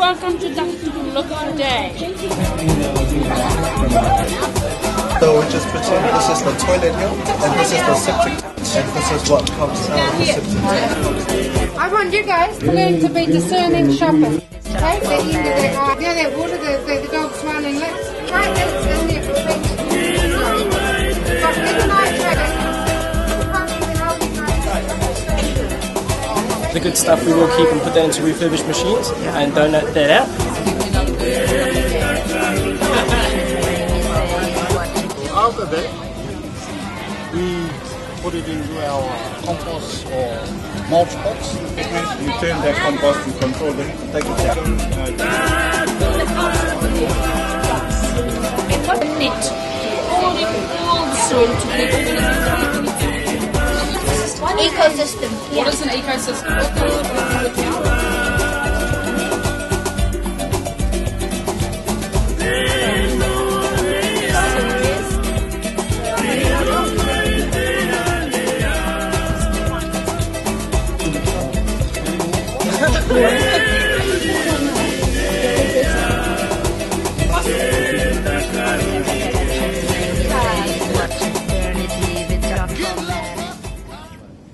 welcome to Dr. Look today. So we just pretend this is the toilet here, and this is the septic, and this is what comes out of the septic. I want you guys to learn to be discerning shoppers. Okay, they're into their eye. Yeah, their water, the dog's smiling lips. Right, that's in there. But with a nice the good stuff we will keep and put that into refurbished machines and donate that out. After that, we put it into our compost or mulch box. You turn that compost, you control the heat, take it down. Net. All the soil to Ecosystem. What is an ecosystem?